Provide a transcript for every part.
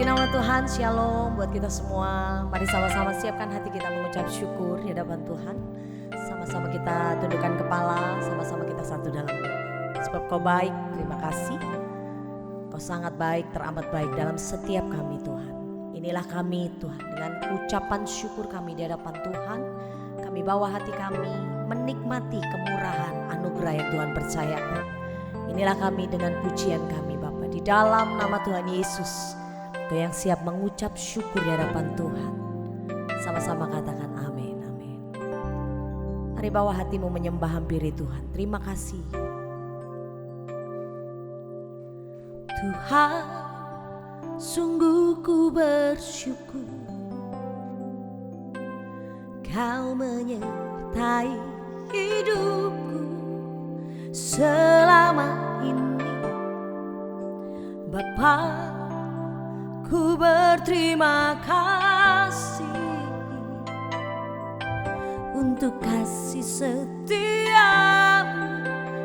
Puji nama Tuhan, shalom buat kita semua. Mari sama-sama siapkan hati kita mengucap syukur di hadapan Tuhan. Sama-sama kita tundukkan kepala, sama-sama kita satu dalam doa. Sebab Kau baik, terima kasih. Kau sangat baik, teramat baik dalam setiap kami Tuhan. Inilah kami Tuhan, dengan ucapan syukur kami di hadapan Tuhan. Kami bawa hati kami menikmati kemurahan anugerah yang Tuhan percayakan. Inilah kami dengan pujian kami Bapa, di dalam nama Tuhan Yesus. Kau yang siap mengucap syukur di hadapan Tuhan. Sama-sama katakan amin, amin. Mari bawa hatimu menyembah hampiri Tuhan. Terima kasih Tuhan, sungguh ku bersyukur Kau menyertai hidupku selama ini Bapa. Ku berterima kasih untuk kasih setiamu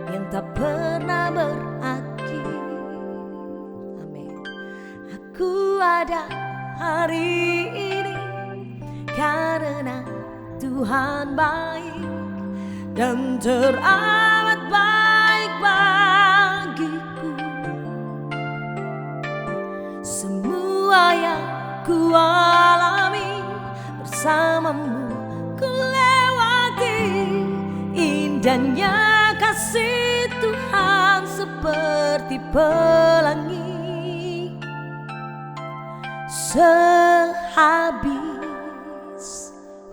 yang tak pernah berakhir. Amin. Aku ada hari ini karena Tuhan baik dan teramat baik bagiku. Semua yang ku alami bersamamu ku lewati, indahnya kasih Tuhan seperti pelangi. Sehabis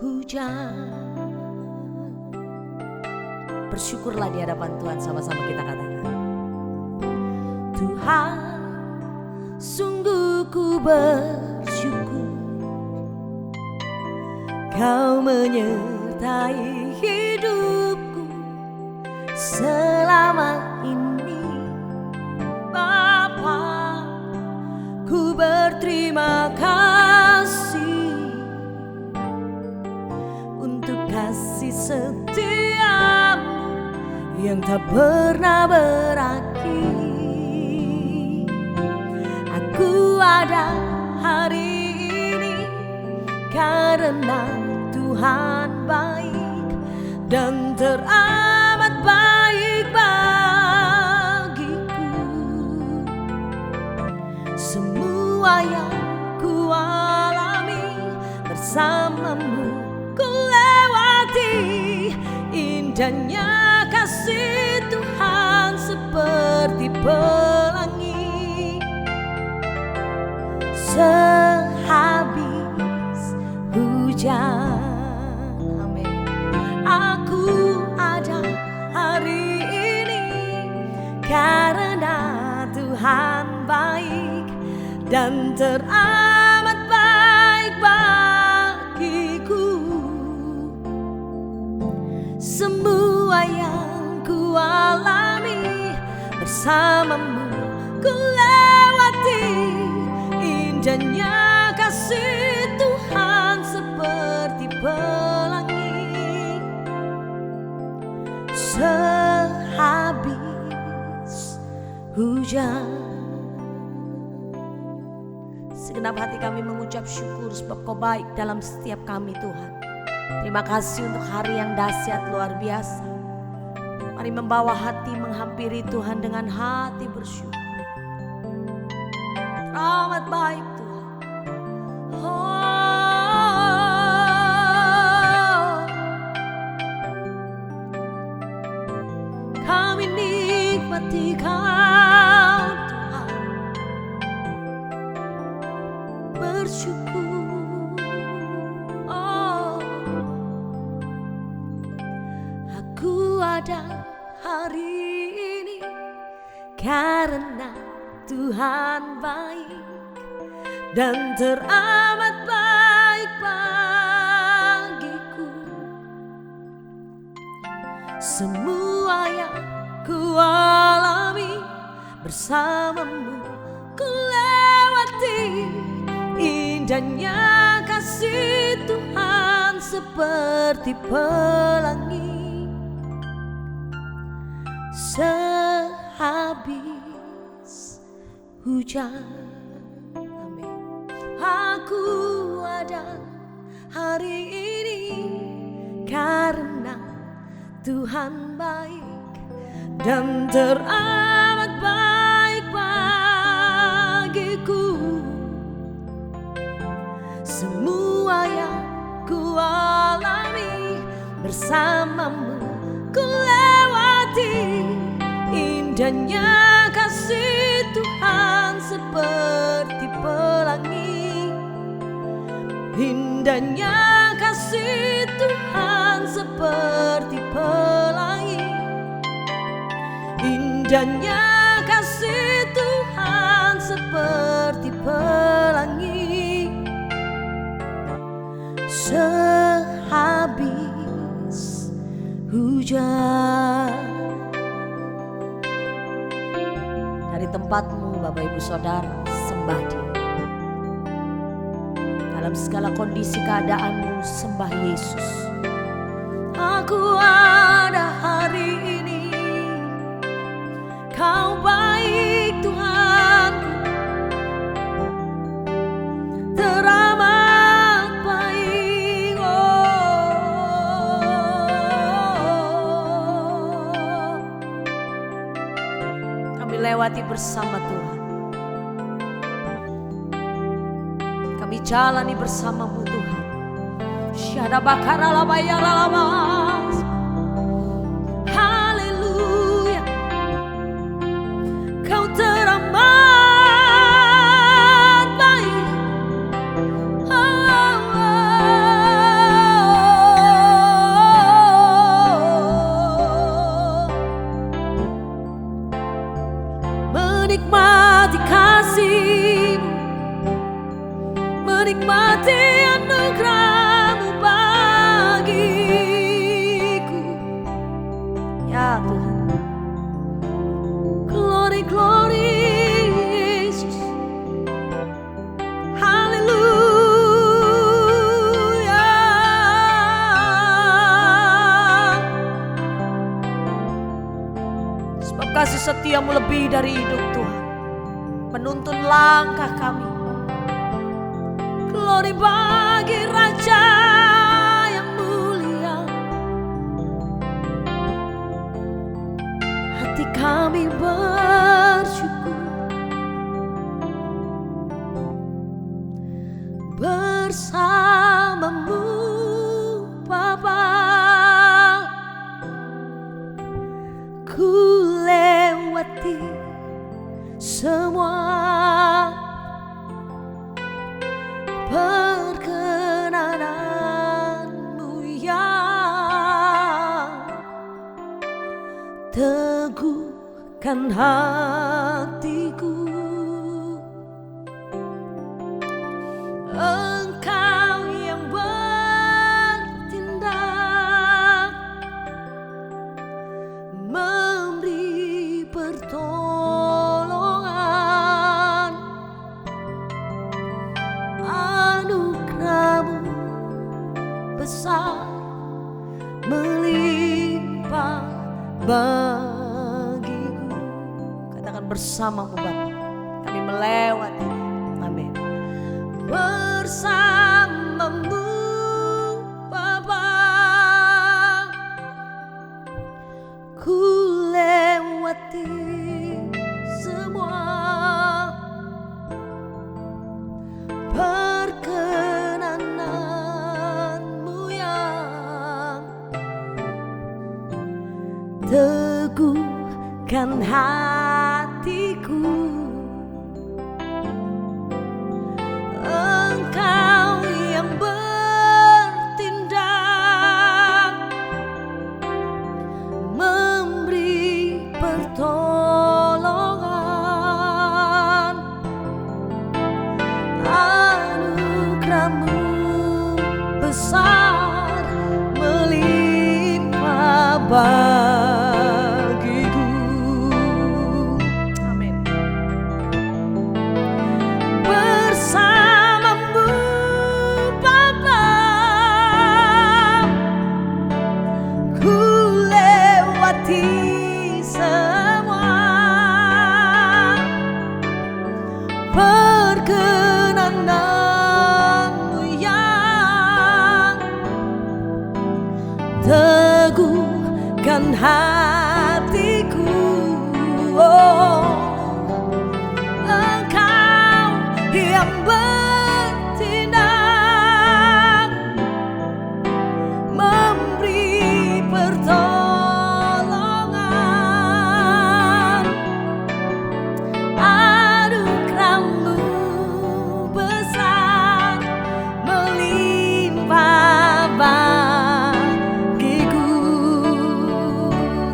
hujan, bersyukurlah di hadapan Tuhan, sama-sama kita katakan Tuhan, sungguh ku bersyukur Kau menyertai hidupku selama ini Bapa. Ku berterima kasih untuk kasih setiamu yang tak pernah berakhir. Aku ada hari ini karena Tuhan baik dan teramat baik bagiku. Semua yang ku alami bersamamu ku lewati, indahnya kasih Tuhan seperti pelangi. Sehabis hujan, amin, aku ada hari ini karena Tuhan baik dan teramat baik bagiku. Semua yang ku alami bersamamu ku lewati, indahnya kasih Tuhan seperti pelangi. Sehabis hujan, segenap hati kami mengucap syukur sebab Kau baik dalam setiap kami Tuhan. Terima kasih untuk hari yang dahsyat luar biasa. Mari membawa hati menghampiri Tuhan dengan hati bersyukur. Amat baik Tuhan. Kami nikmati Kau Tuhan, bersyukur. Aku ada hari ini karena Tuhan baik dan teramat baik bagiku. Semua yang ku alami bersamamu ku lewati, indahnya kasih Tuhan seperti pelangi. Sehabis hujan, amin. Aku ada hari ini karena Tuhan baik dan teramat baik bagiku. Semua yang ku alami bersamamu ku lewati. Indahnya kasih Tuhan seperti pelangi. Indahnya kasih Tuhan seperti pelangi. Indahnya kasih Tuhan seperti pelangi. Sehabis hujan. Dari tempatmu Bapak Ibu Saudara, sembah Dia. Dalam segala kondisi keadaanmu, sembah Yesus. Aku ada hari ini, Kau baik Tuhanku, teramat baik. Kami lewati bersama Tuhan. Kami jalani bersamamu Tuhan. Syada bakara laba yara laba. Haleluya. Kau teramat baik. Menikmati kasih-Mu, menikmati anugerah-Mu bagiku. Ya Tuhan, glory, glory Yesus. Haleluya. Sebab kasih setia-Mu lebih dari hidup Tuhan, menuntun langkah kami. Glory bagi Raja yang mulia. Hati kami bersyukur bersama-Mu Bapa. Ku lewati semua perkenanan-Mu yang teguhkan hatiku. Engkau yang bertindak, memberi pertolongan. Anugerah-Mu besar melimpah bagiku. Katakan bersama-Mu Bapa, kami melewati. Amin. Bersama-Mu Bapa, ku lewati semua perkenanan-Mu yang teguhkan hatiku. Engkau yang bertindak, memberi pertolongan. Anugerah-Mu besar melimpah bagiku. Amin. Bersama-Mu Bapa, ku lewati semua perkenanan teguhkan hatiku. Oh, Engkau yang bertindak, memberi pertolongan. Anugerah-Mu besar melimpah bagiku.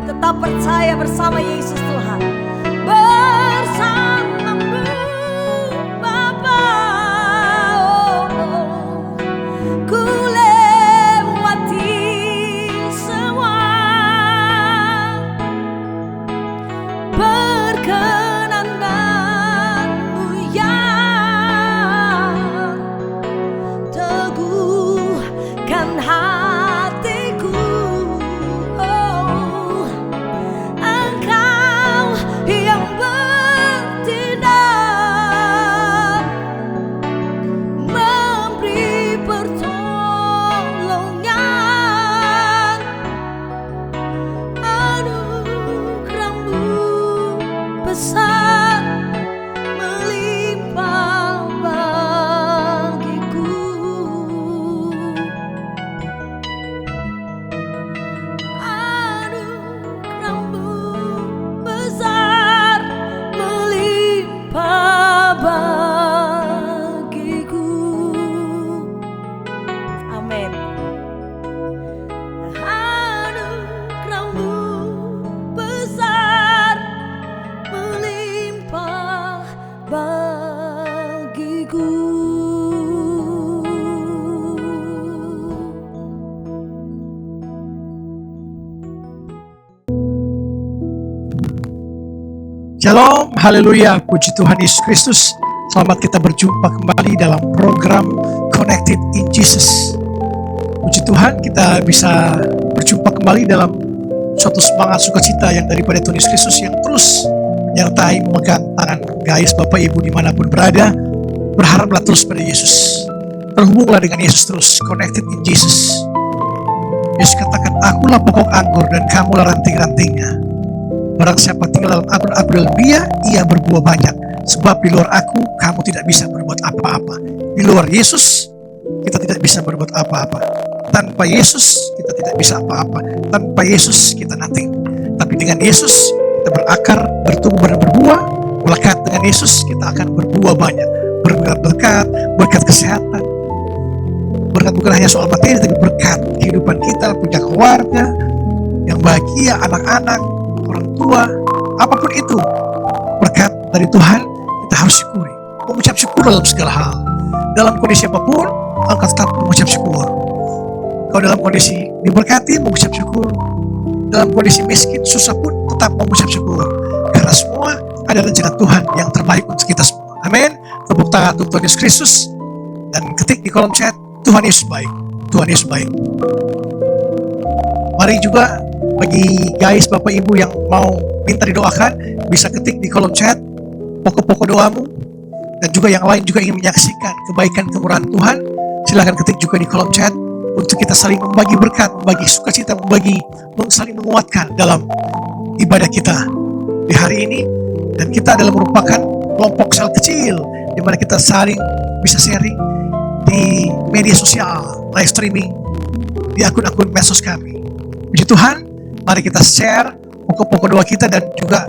Tetap percaya bersama Yesus Tuhan. Bersama-Mu Bapa, ku lewati semua. Perkenan-Mu yang teguhkan hatiku. Oh, Engkau yang bertindak, memberi pertolongan. Anugerah-Mu besar melimpah bagiku. Anugerah-Mu besar melimpah bagiku. Amin. Anugerah-Mu besar melimpah bagiku. Shalom, haleluya, puji Tuhan Yesus Kristus. Selamat kita berjumpa kembali dalam program Connected in Jesus. Puji Tuhan, kita bisa berjumpa kembali dalam suatu semangat sukacita yang daripada Tuhan Yesus Kristus yang terus menyertai memegang tangan guys, Bapak Ibu dimanapun berada. Berharaplah terus pada Yesus, terhubunglah dengan Yesus terus, Connected in Jesus. Yesus katakan, akulah pokok anggur dan kamulah ranting-rantingnya. Barang siapa tinggal dalam aku dan aku dalam dia, ia berbuah banyak. Sebab di luar aku, kamu tidak bisa berbuat apa-apa. Di luar Yesus, kita tidak bisa berbuat apa-apa. Tanpa Yesus, kita tidak bisa apa-apa. Tanpa Yesus, kita nothing. Tapi dengan Yesus, kita berakar, bertumbuh dan berbuah. Melekat dengan Yesus, kita akan berbuah banyak. Berkat, berkat kesehatan. Berkat bukan hanya soal materi, tapi berkat kehidupan kita, punya keluarga yang bahagia, anak-anak, orang tua, apapun itu berkat dari Tuhan, kita harus syukuri, mengucap syukur dalam segala hal. Dalam kondisi apapun, engkau tetap mengucap syukur. Kalau dalam kondisi diberkati, mengucap syukur. Dalam kondisi miskin, susah pun tetap mengucap syukur. Karena semua ada rencana Tuhan yang terbaik untuk kita semua. Amin. Tepuk tangan untuk Tuhan Yesus Kristus dan ketik di kolom chat, Tuhan Yesus baik. Tuhan Yesus baik. Mari juga bagi guys, Bapak Ibu yang mau minta didoakan, bisa ketik di kolom chat pokok-pokok doamu. Dan juga yang lain juga ingin menyaksikan kebaikan kemurahan Tuhan, silahkan ketik juga di kolom chat untuk kita saling membagi berkat, membagi sukacita, saling menguatkan dalam ibadah kita di hari ini. Dan kita adalah merupakan kelompok sel kecil di mana kita saling bisa sharing di media sosial, live streaming di akun-akun medsos kami. Puji Tuhan, mari kita share pokok-pokok doa kita dan juga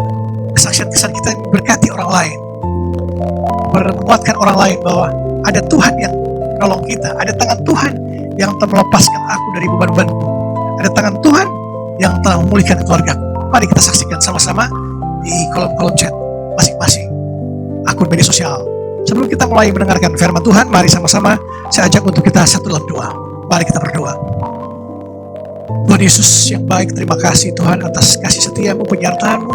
kesaksian-kesaksian kita berkati orang lain, menguatkan orang lain bahwa ada Tuhan yang menolong kita, ada tangan Tuhan yang telah melepaskan aku dari beban-bebanku, ada tangan Tuhan yang telah memulihkan keluargaku. Mari kita saksikan sama-sama di kolom-kolom chat masing-masing akun media sosial. Sebelum kita mulai mendengarkan firman Tuhan, mari sama-sama saya ajak untuk kita satu dalam doa. Mari kita berdoa. Tuhan Yesus yang baik, terima kasih Tuhan atas kasih setiamu, penyertaan-Mu.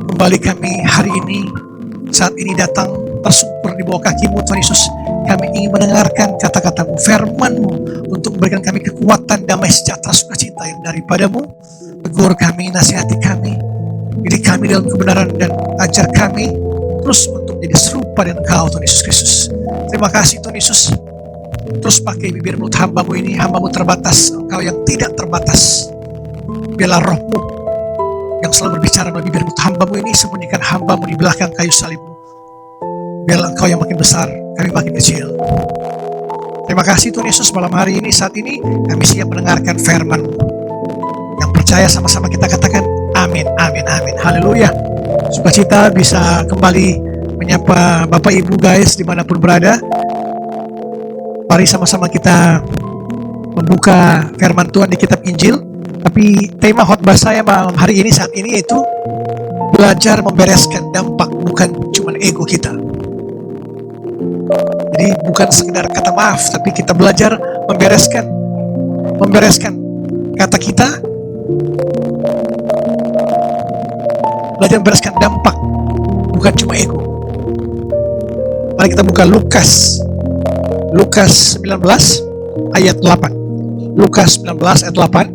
Kembali kami hari ini, saat ini datang tersungkur di bawah kaki-Mu Tuhan Yesus. Kami ingin mendengarkan kata-kata-Mu, firman-Mu, untuk memberikan kami kekuatan, damai, sejahtera, sukacita yang daripada-Mu. Tegur kami, nasihati kami, didik kami dalam kebenaran, dan ajar kami terus untuk menjadi serupa dengan Engkau Tuhan Yesus Kristus. Terima kasih Tuhan Yesus. terus pakai bibir mulut hambamu ini. Hambamu terbatas, engkau yang tidak terbatas. Biarlah rohmu yang selalu berbicara melalui bibir mulut hambamu ini, sembunyikan hambamu di belakang kayu salibmu. Biarlah engkau yang makin besar, kami makin kecil. Terima kasih Tuhan Yesus, malam hari ini, saat ini kami siap mendengarkan firman-Mu. Yang percaya sama-sama kita katakan amin, amin, amin. Haleluya. Sukacita bisa kembali menyapa Bapak Ibu guys dimanapun berada. Mari sama-sama kita membuka firman Tuhan di kitab Injil. Tapi tema khotbah saya malam hari ini saat ini yaitu belajar membereskan dampak, bukan cuma ego kita. Jadi bukan sekedar kata maaf, tapi kita belajar membereskan kata kita, belajar membereskan dampak, bukan cuma ego. Mari kita buka Lukas 19 ayat 8. Lukas 19 ayat 8.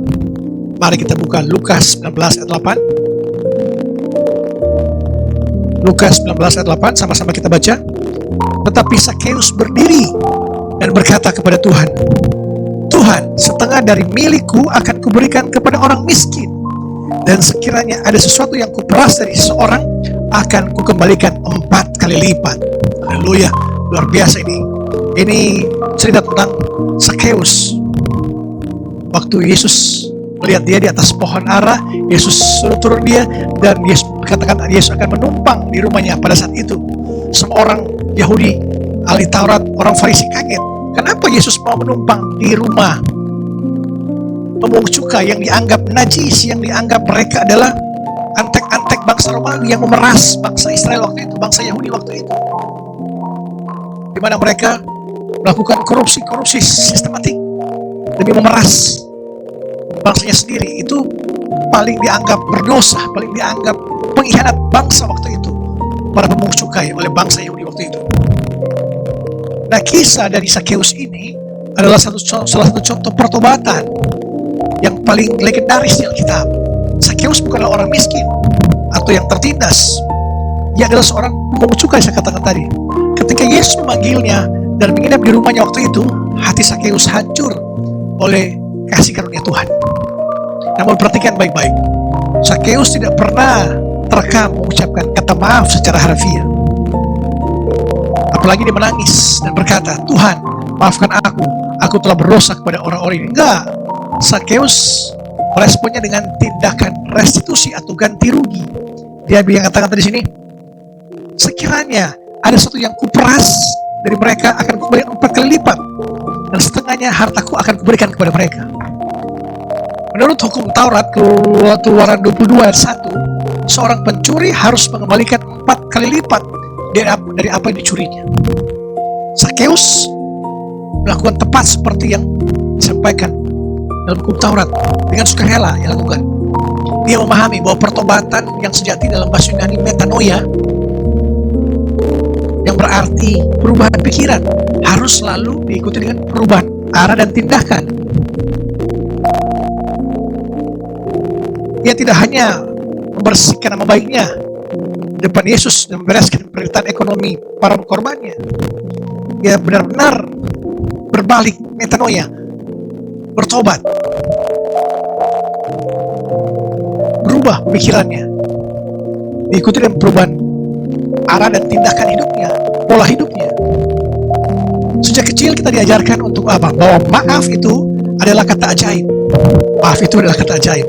Mari kita buka Lukas 19 ayat 8. Lukas 19 ayat 8, sama-sama kita baca. Tetapi Sakeus berdiri dan berkata kepada Tuhan, Tuhan, setengah dari milikku akan kuberikan kepada orang miskin, dan sekiranya ada sesuatu yang kuperas dari seseorang, akan kukembalikan 4 kali lipat. Haleluya, luar biasa ini. Ini cerita tentang Sakeus. Waktu Yesus melihat dia di atas pohon ara, Yesus suruh turun dia, dan Yesus katakan Yesus akan menumpang di rumahnya. Pada saat itu semua orang Yahudi, ahli Taurat, orang Farisi kaget. Kenapa Yesus mau menumpang di rumah pemungut cukai yang dianggap najis, yang dianggap mereka adalah antek-antek bangsa Romawi yang memeras bangsa Israel waktu itu, bangsa Yahudi waktu itu, di mana mereka melakukan korupsi sistematik demi memeras bangsanya sendiri. Itu paling dianggap berdosa, paling dianggap pengkhianat bangsa waktu itu, para pemungut cukai oleh bangsa Yahudi waktu itu. Nah, kisah dari Sakeus ini adalah salah satu contoh pertobatan yang paling legendaris di Alkitab. Sakeus bukanlah orang miskin atau yang tertindas. Dia adalah seorang pemungut cukai, saya katakan tadi. Ketika Yesus memanggilnya dan menginap di rumahnya waktu itu, hati Sakeus hancur oleh kasih karunia Tuhan. Namun perhatikan baik-baik, Sakeus tidak pernah terekam mengucapkan kata maaf secara harfiah. Apalagi dia menangis dan berkata, Tuhan, maafkan aku telah berdosa kepada orang-orang ini. Enggak, Sakeus meresponnya dengan tindakan restitusi atau ganti rugi. Dia bilang, kata-kata di sini, sekiranya ada sesuatu yang kuperas dari mereka, akan kuberikan 4 kali lipat, dan setengahnya hartaku akan kuberikan kepada mereka. Menurut hukum Taurat, Keluaran 22 ayat 1, seorang pencuri harus mengembalikan 4 kali lipat dari apa yang dicurinya. Sakeus melakukan tepat seperti yang disampaikan dalam hukum Taurat, dengan sukarela yang lakukan. Dia memahami bahwa pertobatan yang sejati dalam bahasa Yunani metanoia, yang berarti perubahan pikiran, harus selalu diikuti dengan perubahan arah dan tindakan. Dia tidak hanya membersihkan nama baiknya di depan Yesus dan membereskan penderitaan ekonomi para korbannya. Dia benar-benar berbalik, metanoia, bertobat, berubah pemikirannya, diikuti dengan perubahan arah dan tindakan hidupnya, pola hidupnya. Sejak kecil kita diajarkan untuk apa? Bahwa maaf itu adalah kata ajaib. Maaf itu adalah kata ajaib.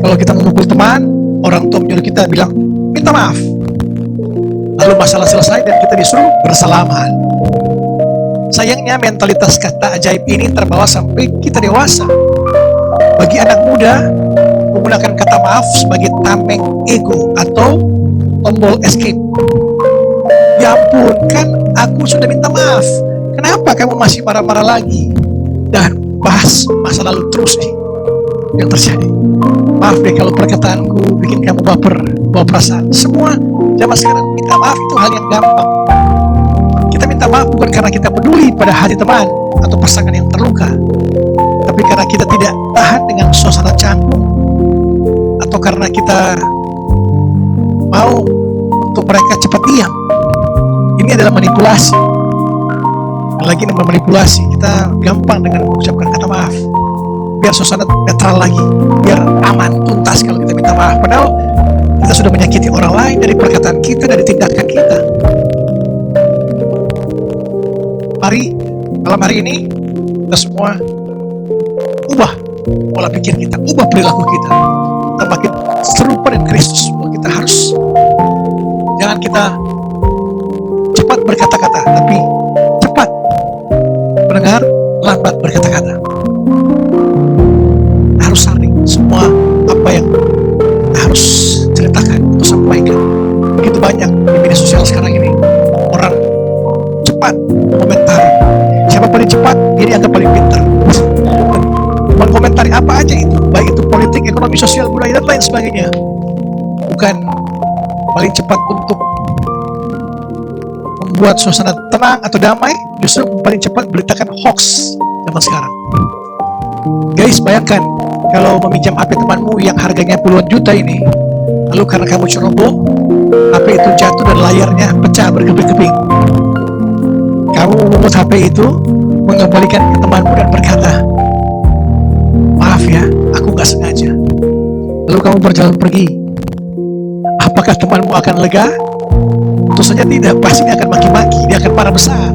Kalau kita memukul teman, orang tua menyuruh kita bilang, minta maaf. Lalu masalah selesai dan kita disuruh bersalaman. Sayangnya mentalitas kata ajaib ini terbawa sampai kita dewasa. Bagi anak muda, menggunakan kata maaf sebagai tameng ego atau tombol escape. Ya ampun, kan aku sudah minta maaf. Kenapa kamu masih marah-marah lagi? Dan bahas masa lalu terus yang terjadi. Maaf deh kalau perkataanku bikin kamu baper, bawa perasaan. Semua zaman sekarang minta maaf itu hal yang gampang. Kita minta maaf bukan karena kita peduli pada hati teman atau pasangan yang terluka, tapi karena kita tidak tahan dengan suasana canggung, atau karena kita mau untuk mereka cepat diam. Ini adalah manipulasi. lagi memanipulasi. Kita gampang dengan mengucapkan kata maaf, biar suasana netral lagi, biar aman, tuntas kalau kita minta maaf. Padahal kita sudah menyakiti orang lain dari perkataan kita, dari tindakan kita. Mari malam hari ini kita semua ubah pola pikir kita, ubah perilaku kita. Kita makin serupa dengan Kristus. Kita harus, jangan kita cepat berkata-kata, tapi cepat mendengar, lambat berkata-kata. Harus saling semua apa yang harus ceritakan atau sampaikan. Begitu banyak di media sosial sekarang ini orang cepat komentari. Siapa paling cepat, dia dianggap paling pintar. Mengkomentari apa aja itu, baik itu politik, ekonomi, sosial, budaya, dan lain sebagainya. Bukan paling cepat untuk membuat suasana tenang atau damai, justru paling cepat beritakan hoax zaman sekarang. Guys, bayangkan kalau meminjam HP temanmu yang harganya puluhan juta ini, lalu karena kamu ceroboh, HP itu jatuh dan layarnya pecah berkeping-keping. Kamu memungut HP itu, mengembalikan ke temanmu dan berkata, "Maaf ya, aku gak sengaja." Lalu kamu berjalan pergi. Apakah temanmu akan lega? Tentu saja tidak, pasti dia akan maki-maki, dia akan marah besar.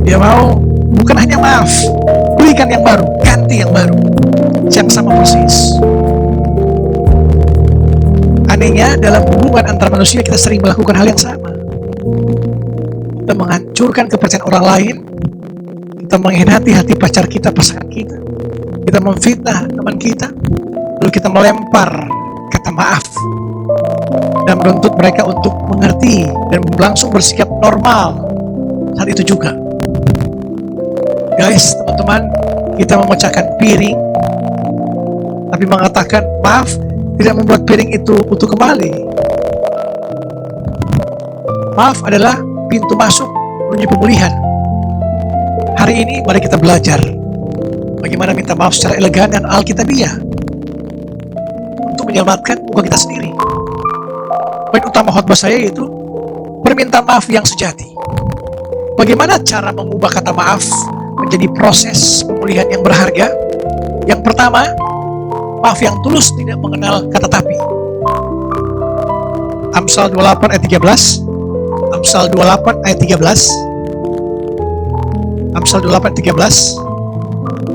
Dia mau bukan hanya maaf, belikan yang baru, ganti yang baru, yang sama persis. Anehnya dalam hubungan antar manusia kita sering melakukan hal yang sama. Kita menghancurkan kepercayaan orang lain, kita mengkhianati hati pacar kita, pasangan kita, kita memfitnah teman kita, lalu kita melempar kata maaf dan menuntut mereka untuk mengerti dan langsung bersikap normal saat itu juga. Guys, teman-teman, kita memecahkan piring tapi mengatakan maaf tidak membuat piring itu utuh kembali. Maaf adalah pintu masuk menuju pemulihan. Hari ini mari kita belajar bagaimana minta maaf secara elegan dan alkitabiah untuk menyelamatkan muka kita sendiri. Poin utama khotbah saya yaitu permintaan maaf yang sejati. Bagaimana cara mengubah kata maaf menjadi proses pemulihan yang berharga? Yang pertama, maaf yang tulus tidak mengenal kata tapi. Amsal 28 ayat 13. Amsal 28 ayat 13. Amsal 28 ayat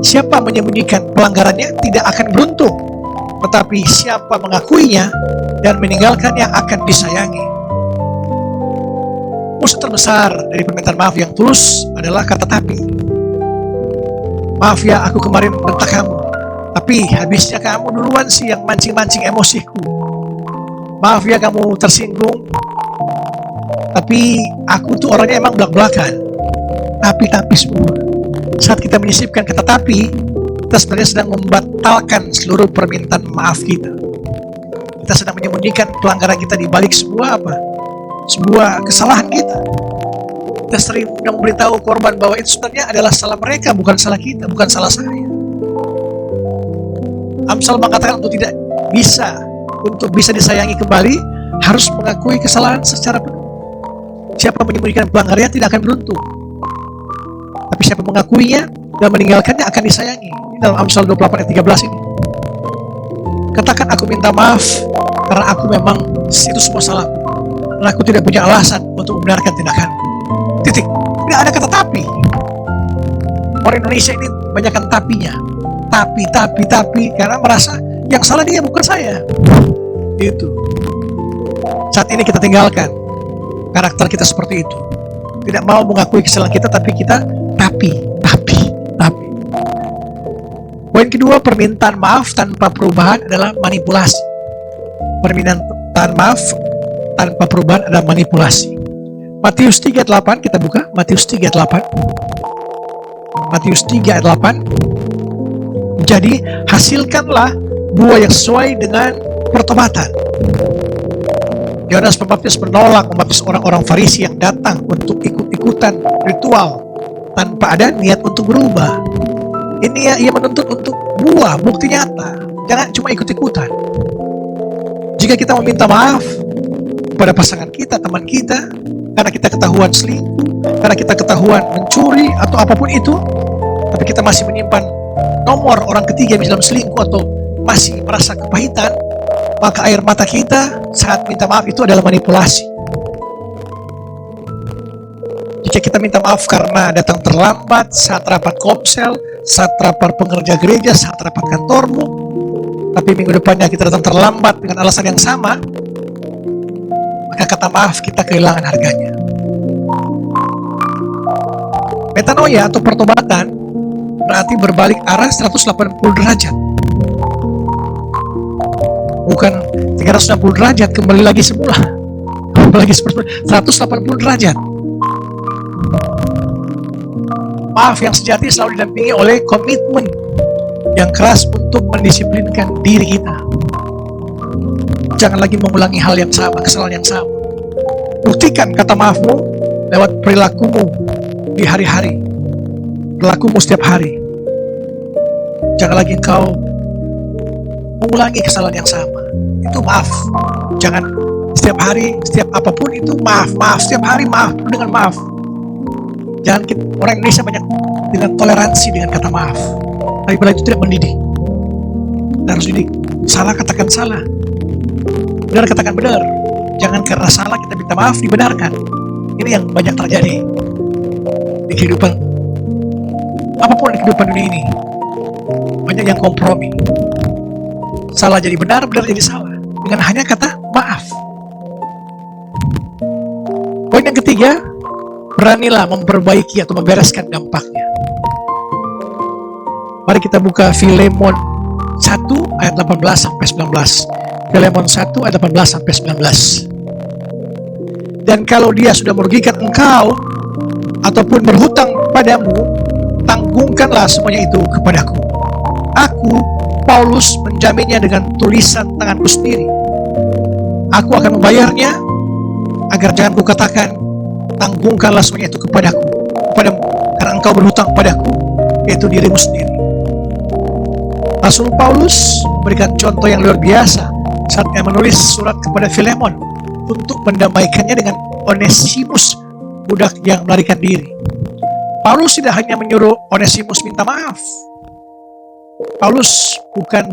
13. Siapa menyembunyikan pelanggarannya tidak akan beruntung, tetapi siapa mengakuinya dan meninggalkannya akan disayangi. Musuh terbesar dari permintaan maaf yang tulus adalah kata tapi. Maaf ya, aku kemarin bentak kamu, tapi habisnya kamu duluan sih yang mancing-mancing emosiku. Maaf ya kamu tersinggung, tapi aku tuh orangnya emang belak-belakan. Tapi semua. Saat kita menyisipkan kata tapi, kita sebenarnya sedang membatalkan seluruh permintaan maaf kita. Kita sedang menyembunyikan pelanggaran kita di balik sebuah apa? Sebuah kesalahan kita. Kita sering memberitahu korban bahwa itu sebenarnya adalah salah mereka, bukan salah kita, bukan salah saya. Amsal mengatakan untuk bisa disayangi kembali, harus mengakui kesalahan secara penuh. Siapa menyembunyikan pelanggarannya tidak akan beruntung, tapi siapa mengakuinya dan meninggalkannya akan disayangi. Ini dalam Amsal 28 ayat 13 ini. Katakan aku minta maaf karena aku memang itu semua salah, dan aku tidak punya alasan untuk membenarkan tindakanku. Titik. Tidak ada kata tapi. Orang Indonesia ini banyakkan tapinya. Tapi karena merasa yang salah dia, bukan saya. Itu. Saat ini kita tinggalkan karakter kita seperti itu. Tidak mau mengakui kesalahan kita, tapi kita tapi. Poin kedua, permintaan maaf tanpa perubahan adalah manipulasi. Permintaan maaf tanpa perubahan adalah manipulasi. Matius 3:8, kita buka Matius 3:8. Matius 3:8. Jadi hasilkanlah buah yang sesuai dengan pertobatan. Yohanes Pembaptis menolak membaptis orang-orang Farisi yang datang untuk ikut-ikutan ritual tanpa ada niat untuk berubah. Ini ia menuntut untuk buah, bukti nyata. Jangan cuma ikut-ikutan. Jika kita meminta maaf kepada pasangan kita, teman kita, karena kita ketahuan selingkuh, karena kita ketahuan mencuri atau apapun itu, tapi kita masih menyimpan nomor orang ketiga yang dalam selingkuh atau masih merasa kepahitan, maka air mata kita saat minta maaf itu adalah manipulasi. Jika kita minta maaf karena datang terlambat saat rapat komsel, saat rapat pengerja gereja, saat rapat kantormu, tapi minggu depannya kita datang terlambat dengan alasan yang sama, maka kata maaf kita kehilangan harganya. Metanoia atau pertobatan berarti berbalik arah 180 derajat. Bukan 360 derajat kembali lagi semula. Kembali lagi seperti 180 derajat. Maaf yang sejati selalu didampingi oleh komitmen yang keras untuk mendisiplinkan diri kita. Jangan lagi mengulangi hal yang sama, kesalahan yang sama. Buktikan kata maafmu lewat perilakumu di hari-hari, perilakumu setiap hari. Jangan lagi engkau mengulangi kesalahan yang sama. Itu maaf. Jangan setiap hari, setiap apapun itu maaf, setiap hari maaf, dengan maaf. Jangan orang Indonesia banyak dengan toleransi dengan kata maaf. Tapi pada itu tidak mendidik. Kita harus didik. Salah katakan salah, benar katakan benar. Jangan karena salah kita minta maaf dibenarkan. Ini yang banyak terjadi di kehidupan, apapun di kehidupan dunia ini. Banyak yang kompromi. Salah jadi benar, benar jadi salah dengan hanya kata maaf. Poin yang ketiga, beranilah memperbaiki atau membereskan dampaknya. Mari kita buka Filemon 1 ayat 18 sampai 19. Filemon 1 ayat 18 sampai 19. Dan kalau dia sudah merugikan engkau ataupun berhutang padamu, tanggungkanlah semuanya itu kepadaku. Aku, Paulus, menjaminnya dengan tulisan tanganku sendiri. Aku akan membayarnya, agar jangan kukatakan, tanggungkanlah semuanya itu kepadamu, karena engkau berhutang padaku, yaitu dirimu sendiri. Rasul Paulus memberikan contoh yang luar biasa saat dia menulis surat kepada Filemon untuk mendamaikannya dengan Onesimus, budak yang melarikan diri. Paulus tidak hanya menyuruh Onesimus minta maaf. Paulus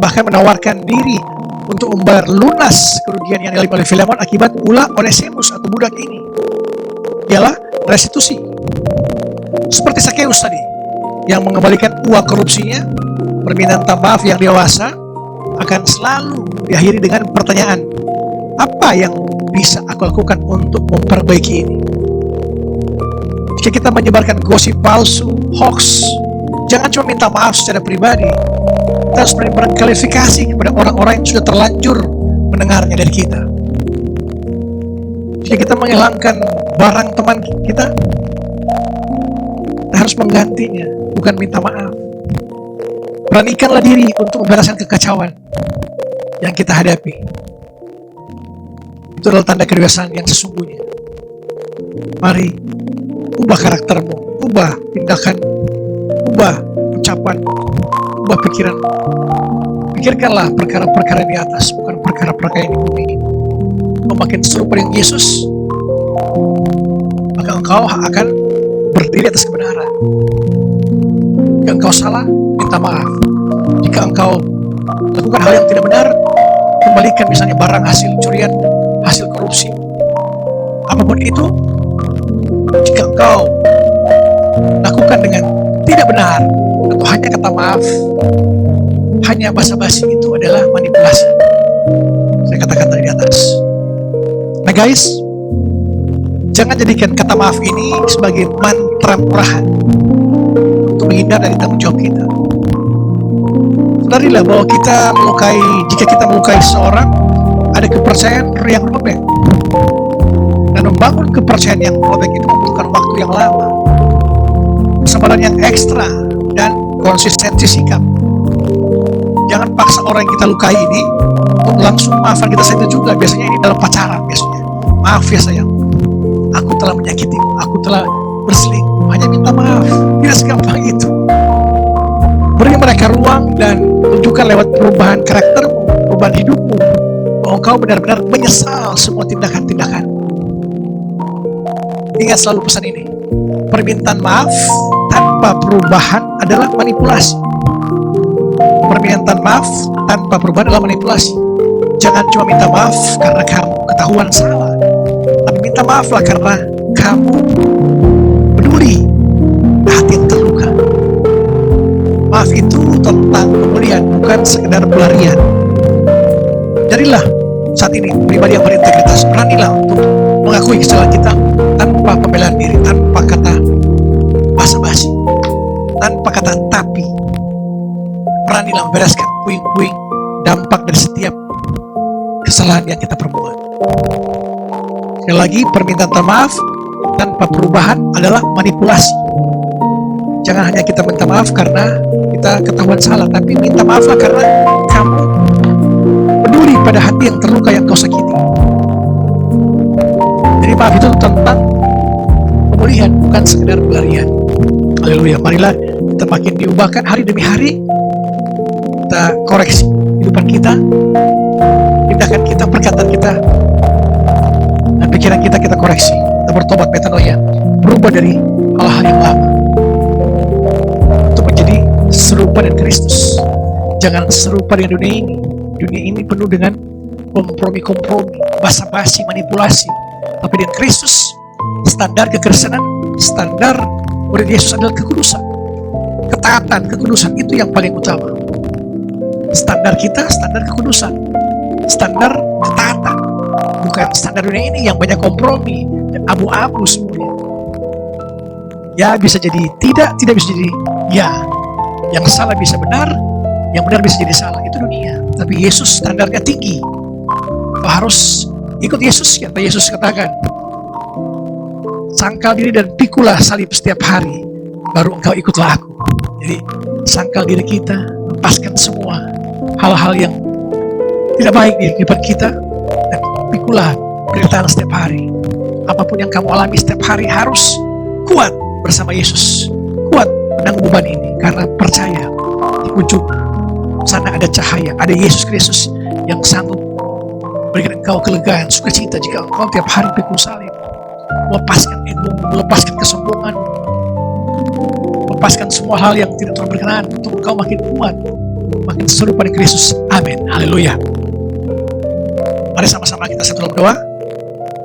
bahkan menawarkan diri untuk membayar lunas kerugian yang dialami oleh Filemon akibat ulah Onesimus atau budak ini. Ialah restitusi. Seperti Sakeus tadi, yang mengembalikan uang korupsinya, permintaan maaf yang dewasa akan selalu diakhiri dengan pertanyaan, apa yang bisa aku lakukan untuk memperbaiki ini? Jika kita menyebarkan gosip palsu, hoax, jangan cuma minta maaf secara pribadi. Kita harus memberikan klarifikasi kepada orang-orang yang sudah terlanjur mendengarnya dari kita. Jika kita menghilangkan barang teman kita harus menggantinya, bukan minta maaf. Beranikanlah diri untuk membereskan kekacauan yang kita hadapi. Itu adalah tanda kedewasaan yang sesungguhnya. Mari ubah karaktermu, ubah tindakan, ubah ucapan, ubah pikiran. Pikirkanlah perkara-perkara di atas, bukan perkara-perkara yang di bumi. Kau makin serupa dengan Yesus, maka engkau akan berdiri atas kebenaran. Jika engkau salah, minta maaf. Jika engkau lakukan hal yang tidak benar, kembalikan misalnya barang hasil curian, hasil korupsi, apapun itu. Jika engkau lakukan dengan tidak benar atau hanya kata maaf, hanya basa-basi, itu adalah manipulasi. Saya katakan tadi di atas. Nah guys, jangan jadikan kata maaf ini sebagai mantra murahan untuk menghindar dari tanggung jawab kita. Sadarilah bahwa jika kita melukai seorang, ada kepercayaan yang robek. Dan membangun kepercayaan yang robek itu membutuhkan waktu yang lama, kesabaran yang ekstra, dan konsistensi sikap. Jangan paksa orang yang kita lukai ini untuk langsung maafkan kita saja juga. Biasanya ini dalam pacaran biasanya. Maaf ya sayang, aku telah menyakitimu, aku telah berselingkuh, hanya minta maaf. Tidak segampang itu. Beri mereka ruang dan tunjukkan lewat perubahan karaktermu, perubahan hidupmu, bahwa engkau benar-benar menyesal semua tindakan-tindakan. Ingat selalu pesan ini. Permintaan maaf tanpa perubahan adalah manipulasi. Permintaan maaf tanpa perubahan adalah manipulasi. Jangan cuma minta maaf karena kamu ketahuan salah, tapi minta maaflah karena kamu peduli hati yang terluka. Maaf itu tentang pemulihan, bukan sekedar pelarian. Jadilah saat ini pribadi yang berintegritas. Beranilah untuk mengakui kesalahan kita tanpa pembelaan diri, tanpa kata basa-basi, tanpa kata tapi. Beranilah membereskan puing-puing dampak dari setiap kesalahan yang kita perbuat. Sekali lagi, permintaan maaf tanpa perubahan adalah manipulasi. Jangan hanya kita minta maaf karena kita ketahuan salah, tapi minta maaflah karena kamu peduli pada hati yang terluka yang kau sakiti. Jadi maaf itu tentang pemulihan, bukan sekedar pelarian. Haleluya. Marilah kita makin diubahkan hari demi hari. Kita koreksi kehidupan kita, tindakan kita, perkataan kita, dan pikiran kita koreksi. Kita bertobat, metanoia, berubah dari hal-hal yang lama untuk menjadi serupa dengan Kristus. Jangan serupa dengan dunia ini. Dunia ini penuh dengan kompromi, basa-basi, manipulasi. Tapi dengan Kristus, standar kekristenan, standar murid Yesus adalah kekudusan, ketaatan, kekudusan itu yang paling utama. Standar kita, standar kekudusan, standar ketaatan, bukan standar dunia ini yang banyak kompromi dan abu-abu semuanya. Ya bisa jadi tidak bisa jadi ya. Yang salah bisa benar, yang benar bisa jadi salah. Itu dunia. Tapi Yesus standarnya tinggi. Kau harus ikut Yesus. Kata Yesus katakan, sangkal diri dan pikulah salib setiap hari, baru engkau ikutlah aku. Jadi sangkal diri kita, lepaskan semua hal-hal yang tidak baik di kehidupan kita, dan pikulah penderitaan setiap hari. Apapun yang kamu alami setiap hari harus kuat bersama Yesus, kuat menanggung beban ini, karena percaya di ujung sana ada cahaya, ada Yesus Kristus yang sanggup berikan engkau kelegaan, sukacita jika engkau tiap hari pikul salib, melepaskan ego, melepaskan kesombongan, melepaskan semua hal yang tidak Tuhan berkenan, untuk engkau makin kuat, makin serupa dengan Kristus. Amin. Haleluya. Mari sama-sama kita satu dalam doa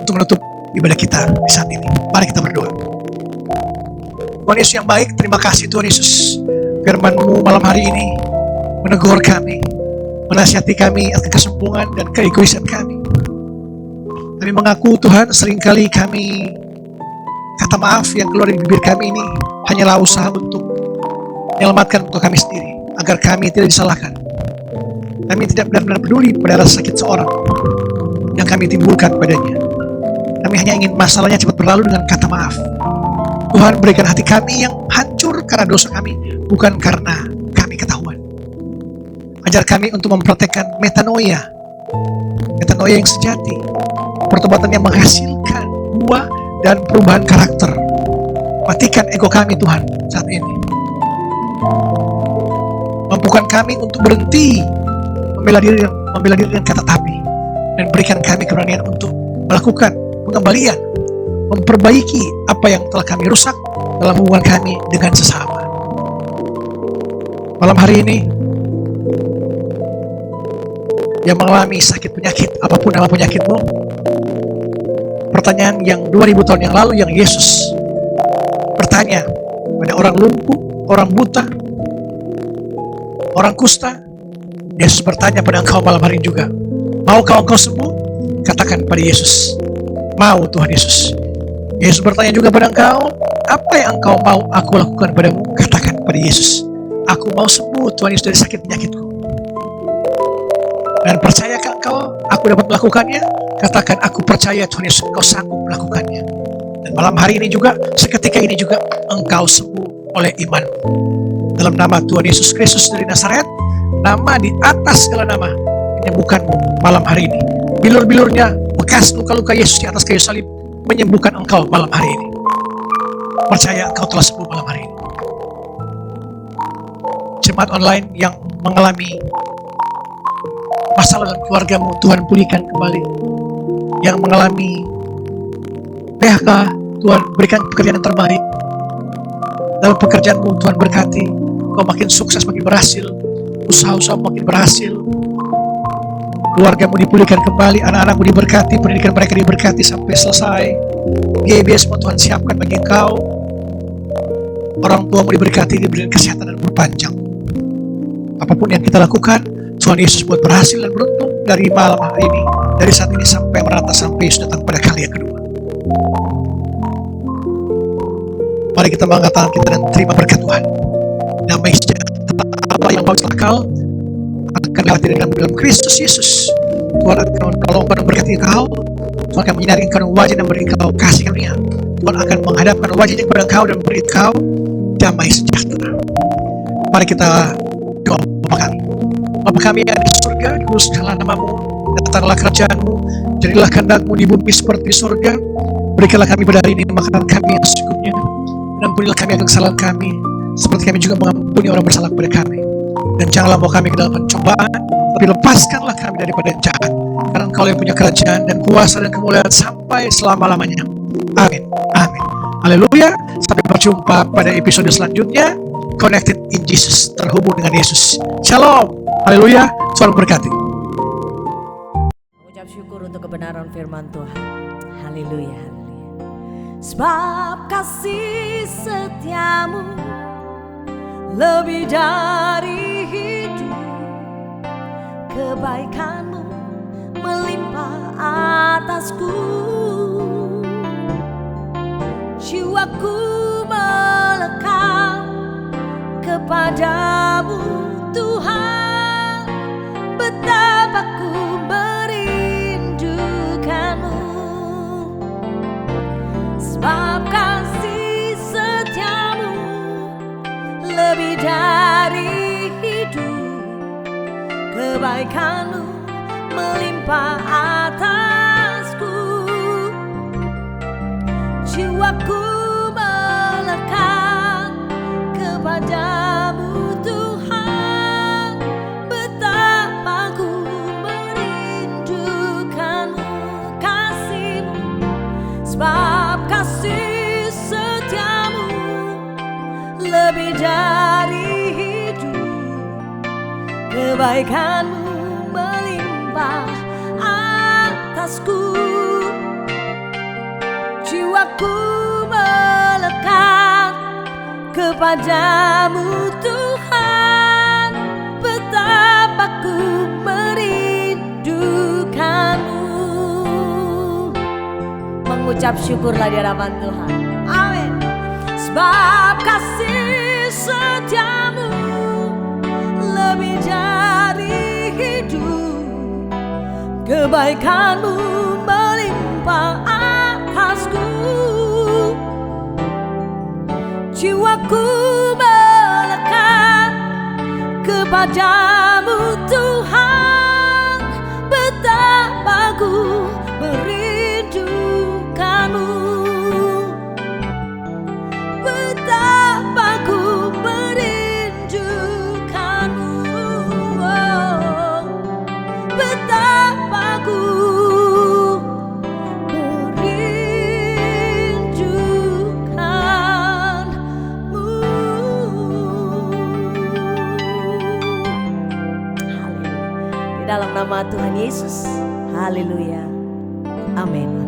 untuk menutup ibadah kita di saat ini. Mari kita berdoa. Tuhan Yesus yang baik, terima kasih Tuhan Yesus. Firman-Mu malam hari ini menegur kami, menasihati kami akan kesombongan dan keegoisan kami. Kami mengaku Tuhan, seringkali kami kata maaf yang keluar dari bibir kami ini hanyalah usaha untuk menyelamatkan untuk kami sendiri, agar kami tidak disalahkan. Kami tidak benar-benar peduli pada rasa sakit seorang yang kami timbulkan padanya. Kami hanya ingin masalahnya cepat berlalu dengan kata maaf. Tuhan, berikan hati kami yang hancur karena dosa kami, bukan karena kami ketahuan. Ajar kami untuk mempraktekkan metanoia yang sejati, pertobatan yang menghasilkan buah dan perubahan karakter. Matikan ego kami Tuhan saat ini. Mampukan kami untuk berhenti membela diri dengan kata tapi, dan berikan kami keberanian untuk melakukan pengembalian, memperbaiki apa yang telah kami rusak dalam hubungan kami dengan sesama. Malam hari ini, yang mengalami sakit penyakit, apapun nama penyakitmu, pertanyaan yang 2000 tahun yang lalu yang Yesus bertanya pada orang lumpuh, orang buta, orang kusta, Yesus bertanya pada engkau malam hari ini juga, maukah engkau sembuh? Katakan pada Yesus, mau Tuhan Yesus. Yesus bertanya juga pada engkau, apa yang engkau mau aku lakukan padamu? Katakan pada Yesus, aku mau sembuh Tuhan Yesus dari sakit penyakitku. Dan percayakah engkau aku dapat melakukannya? Katakan, aku percaya Tuhan Yesus, engkau sanggup melakukannya. Dan malam hari ini juga, seketika ini juga, engkau sembuh oleh iman. Dalam nama Tuhan Yesus Kristus dari Nazaret, nama di atas segala nama, menyembuhkanmu malam hari ini. Bilur-bilurnya, bekas luka-luka Yesus di atas kayu salib, menyembuhkan engkau malam hari ini. Percaya engkau telah sembuh malam hari ini. Jemaat online yang mengalami masalah dalam keluargamu, Tuhan pulihkan kembali. Yang mengalami PHK, Tuhan berikan pekerjaan yang terbaik. Dalam pekerjaanmu Tuhan berkati, kau makin sukses, makin berhasil, usaha-usaha makin berhasil, keluargamu dipulihkan kembali, anak-anakmu diberkati, pendidikan mereka diberkati sampai selesai, biaya semua Tuhan siapkan bagi engkau, orang tuamu diberkati, diberikan kesehatan dan umur panjang. Apapun yang kita lakukan, Tuhan Yesus buat berhasil dan beruntung dari malam hari ini, dari saat ini sampai merata, sampai Yesus datang pada kali yang kedua. Mari kita mengangkat tangan kita dan terima berkat Tuhan. Damai sejahtera Allah yang bau akal akan hadir dalam Kristus Yesus. Tuhan akan menolong dan memberkati engkau. Tuhan akan menyinari engkau dengan wajah dan beri engkau kasih karunia. Tuhan akan menghadapkan wajahnya kepada engkau dan beri engkau damai sejahtera. Mari kita doa Bapa kami. Bapa kami yang ada di surga, dikuduskanlah namamu, datanglah kerajaanmu, jadilah kehendakmu di bumi seperti di surga. Berikanlah kami pada hari ini makanan kami yang secukupnya, dan ampunilah kami akan kesalahan kami, seperti kami juga mengampuni orang bersalah kepada kami. Dan janganlah bawa kami ke dalam pencobaan, tapi lepaskanlah kami daripada yang jahat. Karena Engkau yang punya kerajaan dan kuasa dan kemuliaan sampai selama-lamanya. Amin. Amin. Haleluya. Sampai berjumpa pada episode selanjutnya. Connected in Jesus, terhubung dengan Yesus. Shalom. Haleluya. Tuhan berkati. Mengucap syukur untuk kebenaran firman Tuhan. Haleluya, haleluya. Sebab kasih setiamu lebih dari hidup, kebaikanmu melimpah atasku. Jiwaku melekat kepadamu Tuhan, betapa ku merindukanmu. Sebab kasih setiamu lebih dari hidup, kebaikanmu melimpah atasku. Jiwaku melekat kepadamu Tuhan, betapa ku merindukanmu. Kasih-Mu, sebab kasih setiamu lebih dari hidup, kebaikanmu melimpah atasku. Jiwaku melekat kepadamu Tuhan, betapa ku merindukanmu. Mengucap syukurlah di hadapan Tuhan. Amin. Sebab kasih setiamu lebih dari hidup, kebaikanmu melimpah atasku. Jiwaku melekat kepadamu Tuhan, betapa ku merindukanmu. Betapa ku merindukanmu. Oh, betapa ku merindukanmu. Haleluya. Di dalam nama Tuhan Yesus. Haleluya. Amin.